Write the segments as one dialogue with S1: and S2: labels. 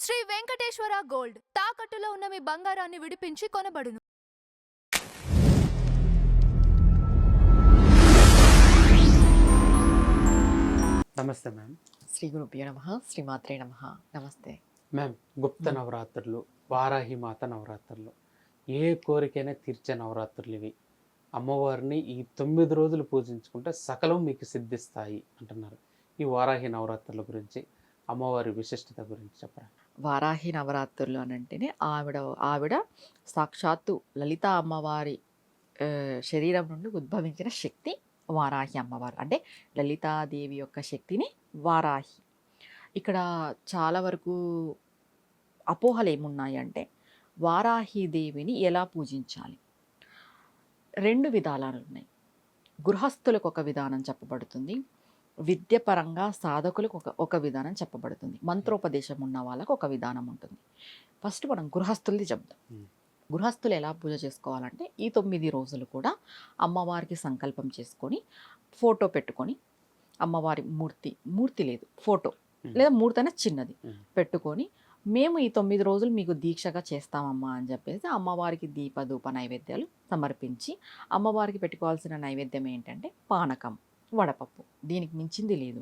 S1: Shri Venkateswara gold తాకట్టులో ఉన్న మీ బంగారాన్ని విడిపించి కొనబడును.
S2: నమస్తే మ్యామ్.
S3: శ్రీ గురుభ్యో నమః. శ్రీమాత్రే నమః. నమస్తే
S2: మ్యామ్, గుప్త నవరాత్రులు, వారాహి మాత నవరాత్రులు, ఏ కోరికైనా తీర్చే నవరాత్రులు ఇవి. అమ్మవారిని ఈ 9 రోజులు పూజించుకుంటే సకలం మీకు సిద్ధిస్తాయి అంటున్నారు. ఈ వారాహి నవరాత్రుల గురించి, అమ్మవారి విశిష్టత గురించి చెప్పరా?
S3: వారాహి నవరాత్రులు అని అంటేనే ఆవిడ సాక్షాత్తు లలిత అమ్మవారి శరీరం నుండి ఉద్భవించిన శక్తి వారాహి అమ్మవారు. అంటే లలితాదేవి యొక్క శక్తిని వారాహి. ఇక్కడ చాలా వరకు అపోహలు ఏమున్నాయి అంటే వారాహి దేవిని ఎలా పూజించాలి. 2 విధానాలు ఉన్నాయి. గృహస్థులకు ఒక విధానం చెప్పబడుతుంది, విద్యపరంగా సాధకులకు ఒక విధానం చెప్పబడుతుంది, మంత్రోపదేశం ఉన్న వాళ్ళకు ఒక విధానం ఉంటుంది. ఫస్ట్ మనం గృహస్థులది చెప్దాం. గృహస్థులు ఎలా పూజ చేసుకోవాలంటే ఈ 9 రోజులు కూడా అమ్మవారికి సంకల్పం చేసుకొని ఫోటో పెట్టుకొని, అమ్మవారి మూర్తి లేదు, ఫోటో లేదా మూర్తి అయినా చిన్నది పెట్టుకొని, మేము ఈ 9 రోజులు మీకు దీక్షగా చేస్తామమ్మా అని చెప్పేసి అమ్మవారికి దీపధూప నైవేద్యాలు సమర్పించి, అమ్మవారికి పెట్టుకోవాల్సిన నైవేద్యం ఏంటంటే పానకం, వడపప్పు, దీనికి మించింది లేదు.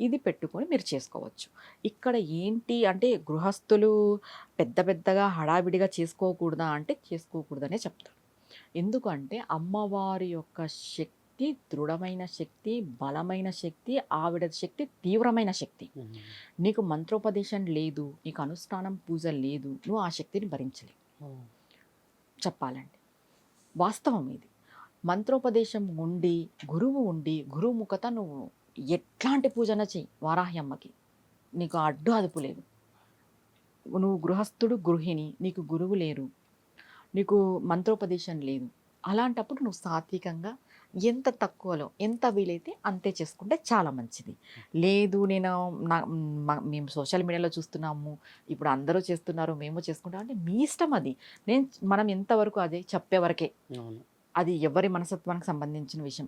S3: ఇది పెట్టుకొని మీరు చేసుకోవచ్చు. ఇక్కడ ఏంటి అంటే గృహస్థులు పెద్దగా హడావిడిగా చేసుకోకూడదా అంటే చేసుకోకూడదనే చెప్తారు. ఎందుకంటే అమ్మవారి యొక్క శక్తి దృఢమైన శక్తి, బలమైన శక్తి, ఆవిడ శక్తి తీవ్రమైన శక్తి. నీకు మంత్రోపదేశం లేదు, నీకు అనుష్ఠానం పూజ లేదు, నువ్వు ఆ శక్తిని భరించలేవు. చెప్పాలంటే వాస్తవం ఇది. మంత్రోపదేశం ఉండి, గురువు ఉండి, గురువు ముఖత నువ్వు ఎట్లాంటి పూజన చెయ్యి వారాహి అమ్మకి, నీకు అడ్డు అదుపు లేదు. నువ్వు గృహస్థుడు, గృహిణి, నీకు గురువు లేరు, నీకు మంత్రోపదేశం లేదు, అలాంటప్పుడు నువ్వు సాత్వికంగా ఎంత తక్కువలో ఎంత వీలైతే అంతే చేసుకుంటే చాలా మంచిది. లేదు మేము సోషల్ మీడియాలో చూస్తున్నాము, ఇప్పుడు అందరూ చేస్తున్నారు, మేము చేసుకుంటాం అంటే మీ ఇష్టం అది. మనం ఎంతవరకు అదే చెప్పేవరకే, అది ఎవరి మనస్తత్వానికి సంబంధించిన విషయం.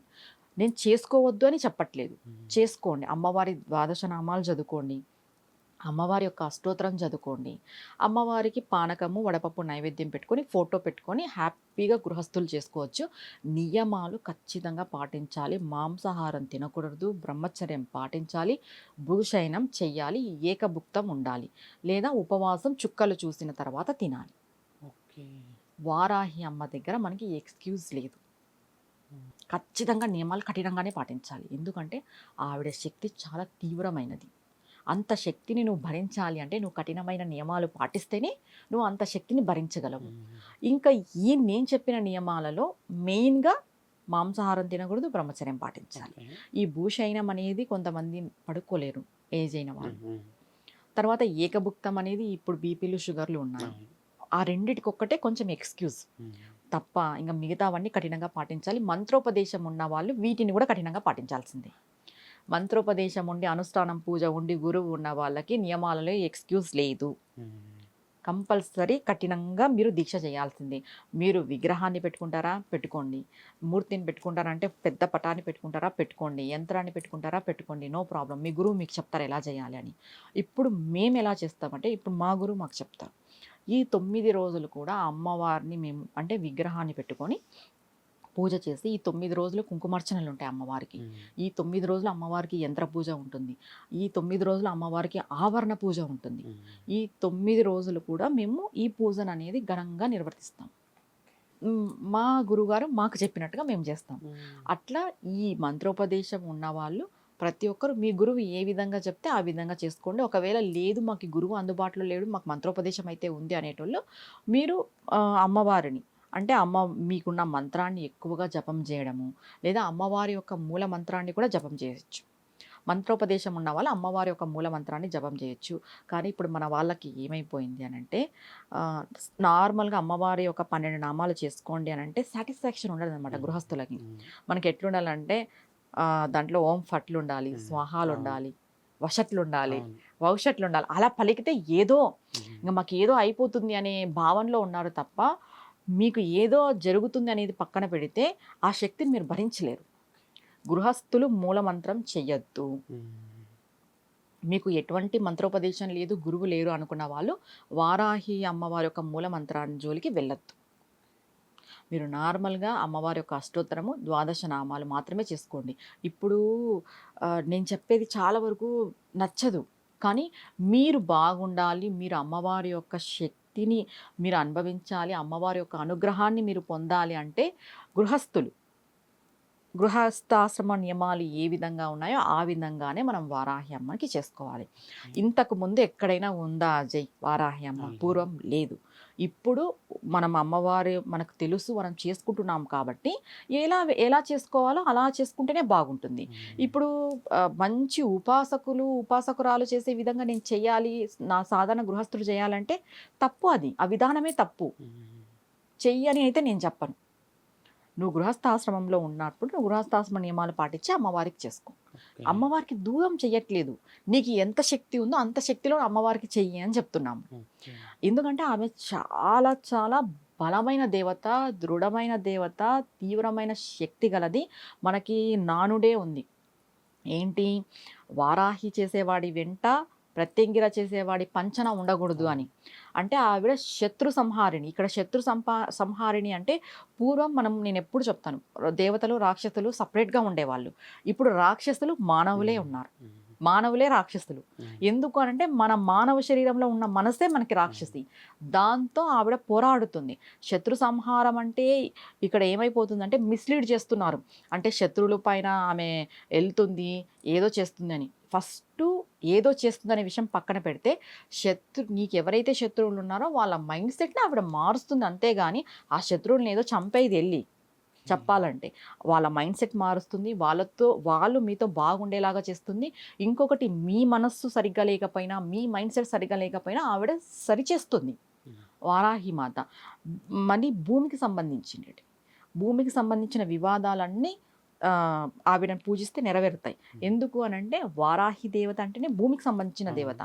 S3: నేను చేసుకోవద్దు అని చెప్పట్లేదు, చేసుకోండి. అమ్మవారి 12 నామాలు చదువుకోండి, అమ్మవారి యొక్క అష్టోత్తరం చదువుకోండి, అమ్మవారికి పానకము వడపప్పు నైవేద్యం పెట్టుకొని ఫోటో పెట్టుకొని హ్యాపీగా గృహస్థులు చేసుకోవచ్చు. నియమాలు ఖచ్చితంగా పాటించాలి. మాంసాహారం తినకూడదు, బ్రహ్మచర్యం పాటించాలి, భూషయనం చెయ్యాలి, ఏకభుక్తం ఉండాలి, లేదా ఉపవాసం చుక్కలు చూసిన తర్వాత తినాలి. వారాహి అమ్మ దగ్గర మనకి ఎక్స్క్యూజ్ లేదు. ఖచ్చితంగా నియమాలు కఠినంగానే పాటించాలి. ఎందుకంటే ఆవిడ శక్తి చాలా తీవ్రమైనది. అంత శక్తిని నువ్వు భరించాలి అంటే నువ్వు కఠినమైన నియమాలు పాటిస్తేనే నువ్వు అంత శక్తిని భరించగలవు. ఇంకా నేను చెప్పిన నియమాలలో మెయిన్గా మాంసాహారం తినకూడదు, బ్రహ్మచర్యం పాటించాలి. ఈ భూషయనం అనేది కొంతమంది పడుకోలేరు, ఏజ్ అయిన వాళ్ళు. తర్వాత ఏకభుక్తం అనేది ఇప్పుడు బీపీలు షుగర్లు ఉన్నాయి, ఆ రెండిటికొక్కటే కొంచెం ఎక్స్క్యూజ్ తప్ప ఇంకా మిగతావన్నీ కఠినంగా పాటించాలి. మంత్రోపదేశం ఉన్న వాళ్ళు వీటిని కూడా కఠినంగా పాటించాల్సిందే. మంత్రోపదేశం ఉండి, అనుష్ఠానం పూజ ఉండి, గురువు ఉన్న వాళ్ళకి నియమాలలో ఎక్స్క్యూజ్ లేదు. కంపల్సరీ కఠినంగా మీరు దీక్ష చేయాల్సిందే. మీరు విగ్రహాన్ని పెట్టుకుంటారా పెట్టుకోండి, మూర్తిని పెట్టుకుంటారా అంటే పెద్ద పటాన్ని పెట్టుకుంటారా పెట్టుకోండి, యంత్రాన్ని పెట్టుకుంటారా పెట్టుకోండి, నో ప్రాబ్లం. మీ గురువు మీకు చెప్తారు ఎలా చేయాలి అని. ఇప్పుడు మేము ఎలా చేస్తామంటే ఇప్పుడు మా గురువు మాకు చెప్తారు. ఈ 9 రోజులు కూడా అమ్మవారిని మేము అంటే విగ్రహాన్ని పెట్టుకొని పూజ చేసి, ఈ 9 రోజులు కుంకుమార్చనలు ఉంటాయి అమ్మవారికి. ఈ 9 రోజులు అమ్మవారికి యంత్ర పూజ ఉంటుంది. ఈ 9 రోజులు అమ్మవారికి ఆవరణ పూజ ఉంటుంది. ఈ 9 రోజులు కూడా మేము ఈ పూజను అనేది ఘనంగా నిర్వర్తిస్తాం. మా గురుగారు మాకు చెప్పినట్టుగా మేము చేస్తాం. అట్లా ఈ మంత్రోపదేశం ఉన్నవాళ్ళు ప్రతి ఒక్కరు మీ గురువు ఏ విధంగా చెప్తే ఆ విధంగా చేసుకోండి. ఒకవేళ లేదు మాకు గురువు అందుబాటులో లేడు, మాకు మంత్రోపదేశం అయితే ఉంది అనేటోళ్ళు మీరు అమ్మవారిని అంటే మీకున్న మంత్రాన్ని ఎక్కువగా జపం చేయడము, లేదా అమ్మవారి యొక్క మూల మంత్రాన్ని కూడా జపం చేయొచ్చు. మంత్రోపదేశం ఉన్న వాళ్ళు అమ్మవారి యొక్క మూల మంత్రాన్ని జపం చేయొచ్చు. కానీ ఇప్పుడు మన వాళ్ళకి ఏమైపోయింది అని అంటే నార్మల్గా అమ్మవారి యొక్క 12 నామాలు చేసుకోండి అని అంటే సాటిస్ఫాక్షన్ ఉండదు అనమాట గృహస్థులకి. మనకి ఎట్లుండాలంటే దాంట్లో ఓం ఫట్లు ఉండాలి, స్వాహాలు ఉండాలి, వషట్లు ఉండాలి, వౌషట్లు ఉండాలి. అలా పలికితే ఏదో ఇంకా మాకు ఏదో అయిపోతుంది అనే భావనలో ఉన్నారు తప్ప మీకు ఏదో జరుగుతుంది అనేది పక్కన పెడితే ఆ శక్తిని మీరు భరించలేరు. గృహస్థులు మూలమంత్రం చెయ్యొద్దు. మీకు ఎటువంటి మంత్రోపదేశం లేదు, గురువు లేరు అనుకున్న వాళ్ళు వారాహి అమ్మవారి యొక్క మూల మంత్రాన్ని జోలికి వెళ్ళొద్దు. మీరు నార్మల్గా అమ్మవారి యొక్క అష్టోత్తరము 12 నామాలు మాత్రమే చేసుకోండి. ఇప్పుడు నేను చెప్పేది చాలా వరకు నచ్చదు, కానీ మీరు బాగుండాలి, మీరు అమ్మవారి యొక్క శక్తిని మీరు అనుభవించాలి, అమ్మవారి యొక్క అనుగ్రహాన్ని మీరు పొందాలి అంటే గృహస్థాశ్రమ నియమాలు ఏ విధంగా ఉన్నాయో ఆ విధంగానే మనం వారాహి అమ్మకి చేసుకోవాలి. ఇంతకు ముందు ఎక్కడైనా ఉందా అజయ్ వారాహి అమ్మ? పూర్వం లేదు. ఇప్పుడు మనం అమ్మవారి మనకు తెలుసు, మనం చేసుకుంటున్నాం కాబట్టి ఎలా చేసుకోవాలో అలా చేసుకుంటేనే బాగుంటుంది. ఇప్పుడు మంచి ఉపాసకురాలు చేసే విధంగా నేను చెయ్యాలి, నా సాధారణ గృహస్థుడు చేయాలంటే తప్పు. అది ఆ విధానమే తప్పు. చెయ్యని అయితే నేను చెప్పను. నువ్వు గృహస్థాశ్రమంలో ఉన్నప్పుడు నువ్వు గృహస్థాశ్రమ నియమాలు పాటించి అమ్మవారికి చేసుకో. అమ్మవారికి దూరం చెయ్యట్లేదు. నీకు ఎంత శక్తి ఉందో అంత శక్తిలో అమ్మవారికి చెయ్యి అని చెప్తున్నాము. ఎందుకంటే ఆమె చాలా చాలా బలమైన దేవత, దృఢమైన దేవత, తీవ్రమైన శక్తి గలది. మనకి నానుడే ఉంది ఏంటి, వారాహి చేసేవాడి వెంట ప్రత్యంగిర చేసేవాడి పంచన ఉండకూడదు అని. అంటే ఆవిడ శత్రు సంహారిణి. ఇక్కడ శత్రు సంహారిణి అంటే పూర్వం నేను ఎప్పుడు చెప్తాను, దేవతలు రాక్షసులు సపరేట్గా ఉండేవాళ్ళు. ఇప్పుడు రాక్షసులు మానవులే ఉన్నారు, మానవులే రాక్షసులు. ఎందుకు అనంటే మన మానవ శరీరంలో ఉన్న మనసే మనకి రాక్షసి. దాంతో ఆవిడ పోరాడుతుంది. శత్రు సంహారం అంటే ఇక్కడ ఏమైపోతుందంటే మిస్లీడ్ చేస్తున్నారు. అంటే శత్రువుల పైన ఆమె వెళ్తుంది, ఏదో చేస్తుంది అని. ఫస్ట్ ఏదో చేస్తుందనే విషయం పక్కన పెడితే నీకు ఎవరైతే శత్రువులు ఉన్నారో వాళ్ళ మైండ్ సెట్ని ఆవిడ మారుస్తుంది. అంతేగాని ఆ శత్రువులను ఏదో చంపేది వెళ్ళి చెప్పాలంటే వాళ్ళ మైండ్ సెట్ మారుస్తుంది, వాళ్ళు మీతో బాగుండేలాగా చేస్తుంది. ఇంకొకటి, మీ మనస్సు సరిగ్గా లేకపోయినా, మీ మైండ్ సెట్ సరిగ్గా లేకపోయినా ఆవిడ సరిచేస్తుంది వారాహి మాత. మళ్ళీ భూమికి సంబంధించిన వివాదాలన్నీ ఆవిడని పూజిస్తే నెరవేరుతాయి. ఎందుకు అనంటే వారాహి దేవత అంటేనే భూమికి సంబంధించిన దేవత.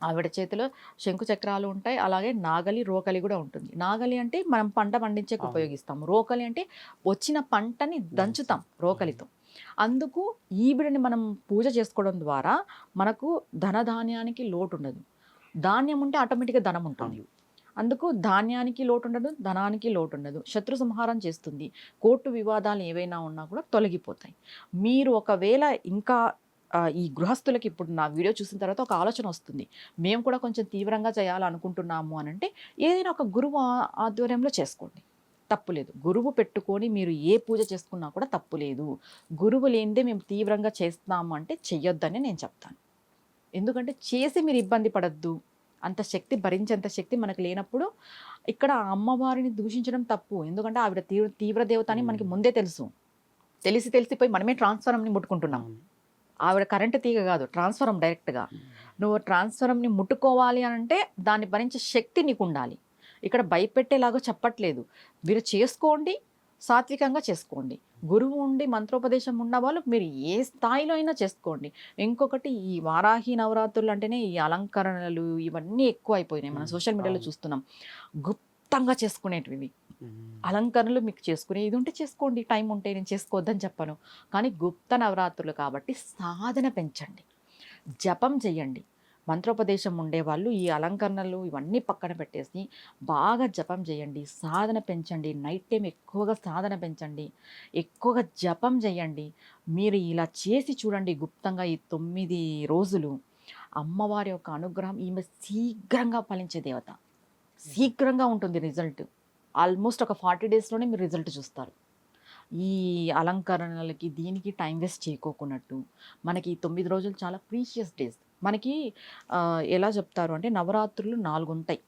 S3: ఆవిడ చేతిలో శంకు చక్రాలు ఉంటాయి, అలాగే నాగలి, రోకలి కూడా ఉంటుంది. నాగలి అంటే మనం పంట పండించేకి ఉపయోగిస్తాం, రోకలి అంటే వచ్చిన పంటని దంచుతాం రోకలితో. అందుకు ఈవిడని మనం పూజ చేసుకోవడం ద్వారా మనకు ధనధాన్యానికి లోటు ఉండదు. ధాన్యం ఉంటే ఆటోమేటిక్గా ధనం ఉంటుంది. అందుకు ధాన్యానికి లోటు ఉండదు, ధనానికి లోటు ఉండదు. శత్రు సంహారం చేస్తుంది. కోర్టు వివాదాలు ఏవైనా ఉన్నా కూడా తొలగిపోతాయి. మీరు ఒకవేళ ఇంకా ఈ గృహస్థులకి ఇప్పుడు నా వీడియో చూసిన తర్వాత ఒక ఆలోచన వస్తుంది, మేము కూడా కొంచెం తీవ్రంగా చేయాలనుకుంటున్నాము అని అంటే ఏదైనా ఒక గురువు ఆధ్వర్యంలో చేసుకోండి, తప్పులేదు. గురువు పెట్టుకొని మీరు ఏ పూజ చేసుకున్నా కూడా తప్పులేదు. గురువు లేనిదే మేము తీవ్రంగా చేస్తున్నాము అంటే చెయ్యొద్దని నేను చెప్తాను. ఎందుకంటే చేసి మీరు ఇబ్బంది పడద్దు. అంత శక్తి, భరించేంత శక్తి మనకు లేనప్పుడు ఇక్కడ అమ్మవారిని దూషించడం తప్పు. ఎందుకంటే ఆవిడ తీవ్ర దేవత అని మనకి ముందే తెలిసిపోయి మనమే ట్రాన్స్ఫార్మర్ని ముట్టుకుంటున్నాం. ఆవిడ కరెంటు తీగ కాదు, ట్రాన్స్ఫార్మర్ డైరెక్ట్గా. నువ్వు ట్రాన్స్ఫార్మర్ని ముట్టుకోవాలి అని అంటే దాన్ని భరించే శక్తి నీకు ఉండాలి. ఇక్కడ భయపెట్టేలాగా చెప్పట్లేదు. మీరు చేసుకోండి, సాత్వికంగా చేసుకోండి. గురువు ఉండి మంత్రోపదేశం ఉన్న వాళ్ళు మీరు ఏ స్థాయిలో అయినా చేసుకోండి. ఇంకొకటి, ఈ వారాహి నవరాత్రులు అంటేనే ఈ అలంకరణలు ఇవన్నీ ఎక్కువ అయిపోయినాయి. మనం సోషల్ మీడియాలో చూస్తున్నాం. గుప్తంగా చేసుకునేటివి అలంకరణలు మీకు చేసుకునే ఇది ఉంటే చేసుకోండి, టైం ఉంటే, నేను చేసుకోవద్దని చెప్పను. కానీ గుప్త నవరాత్రులు కాబట్టి సాధన పెంచండి, జపం చేయండి. మంత్రోపదేశం ఉండేవాళ్ళు ఈ అలంకరణలు ఇవన్నీ పక్కన పెట్టేసి బాగా జపం చేయండి, సాధన పెంచండి. నైట్ టైం ఎక్కువగా సాధన పెంచండి, ఎక్కువగా జపం చేయండి. మీరు ఇలా చేసి చూడండి గుప్తంగా ఈ 9 రోజులు. అమ్మవారి యొక్క అనుగ్రహం, ఈమె శీఘ్రంగా ఫలించే దేవత, శీఘ్రంగా ఉంటుంది రిజల్ట్. ఆల్మోస్ట్ ఒక 40 డేస్లోనే మీరు రిజల్ట్ చూస్తారు. ఈ అలంకరణలకి దీనికి టైం వేస్ట్ చేయకోకున్నట్టు మనకి ఈ 9 రోజులు చాలా ప్రీషియస్ డేస్. మనకి ఎలా చెప్తారు అంటే నవరాత్రులు 4 ఉంటాయి.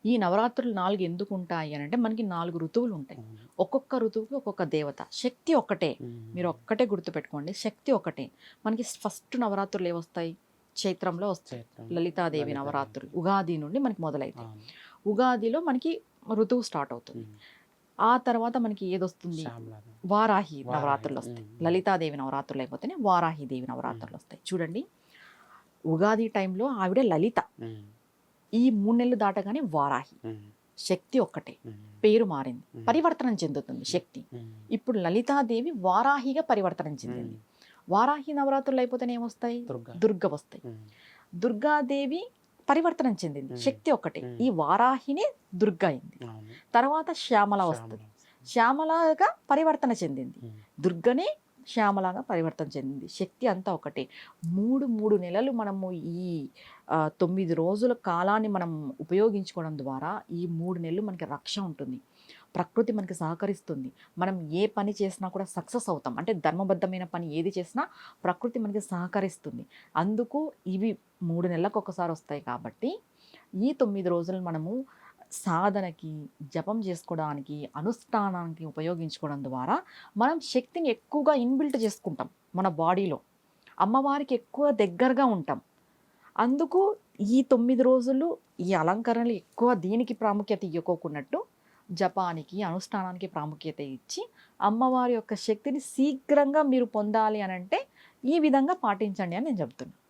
S3: ఈ నవరాత్రులు 4 ఎందుకు ఉంటాయి అని అంటే మనకి 4 ఋతువులు ఉంటాయి. ఒక్కొక్క ఋతువుకి ఒక్కొక్క దేవత. శక్తి ఒక్కటే, మీరు ఒక్కటే గుర్తుపెట్టుకోండి, శక్తి ఒకటే. మనకి ఫస్ట్ నవరాత్రులు ఏవొస్తాయి? చైత్రంలో వస్తాయి, లలితాదేవి నవరాత్రులు. ఉగాది నుండి మనకి మొదలవుతాయి. ఉగాదిలో మనకి ఋతువు స్టార్ట్ అవుతుంది. ఆ తర్వాత మనకి ఏదొస్తుంది? వారాహి నవరాత్రులు వస్తాయి. లలితాదేవి నవరాత్రులు అయిపోతేనే వారాహిదేవి నవరాత్రులు వస్తాయి. చూడండి, ఉగాది టైంలో ఆవిడ లలిత, ఈ 3 నెలలు దాటగానే వారాహి. శక్తి ఒక్కటే, పేరు మారింది, పరివర్తనం చెందుతుంది శక్తి. ఇప్పుడు లలితాదేవి వారాహిగా పరివర్తనం చెందింది. వారాహి నవరాత్రులు అయిపోతేనే ఏమొస్తాయి?
S2: దుర్గా.
S3: దుర్గ వస్తాయి. దుర్గాదేవి పరివర్తనం చెందింది, శక్తి ఒకటి. ఈ వారాహిని దుర్గ అయింది.
S2: అవును.
S3: తర్వాత శ్యామల వస్తుంది, శ్యామలగా పరివర్తన చెందింది. దుర్గనే శ్యామలాగా పరివర్తన చెందింది. శక్తి అంతా ఒకటే. 3 నెలలు మనము ఈ 9 రోజుల కాలాన్ని మనం ఉపయోగించుకోవడం ద్వారా ఈ 3 నెలలు మనకి రక్ష ఉంటుంది. ప్రకృతి మనకి సహకరిస్తుంది. మనం ఏ పని చేసినా కూడా సక్సెస్ అవుతాం. అంటే ధర్మబద్ధమైన పని ఏది చేసినా ప్రకృతి మనకి సహకరిస్తుంది. అందుకు ఇవి 3 నెలలకు ఒకసారి వస్తాయి కాబట్టి ఈ 9 రోజులు మనము సాధనకి, జపం చేసుకోవడానికి, అనుష్ఠానానికి ఉపయోగించుకోవడం ద్వారా మనం శక్తిని ఎక్కువగా ఇన్బిల్ట్ చేసుకుంటాం మన బాడీలో. అమ్మవారికి ఎక్కువ దగ్గరగా ఉంటాం. అందుకు ఈ 9 రోజులు ఈ అలంకరణలు ఎక్కువ దీనికి ప్రాముఖ్యత ఇవ్వకోకున్నట్టు జపానికి, అనుష్ఠానానికి ప్రాముఖ్యత ఇచ్చి అమ్మవారి యొక్క శక్తిని శీఘ్రంగా మీరు పొందాలి అని అంటే ఈ విధంగా పాటించండి అని నేను చెప్తున్నాను.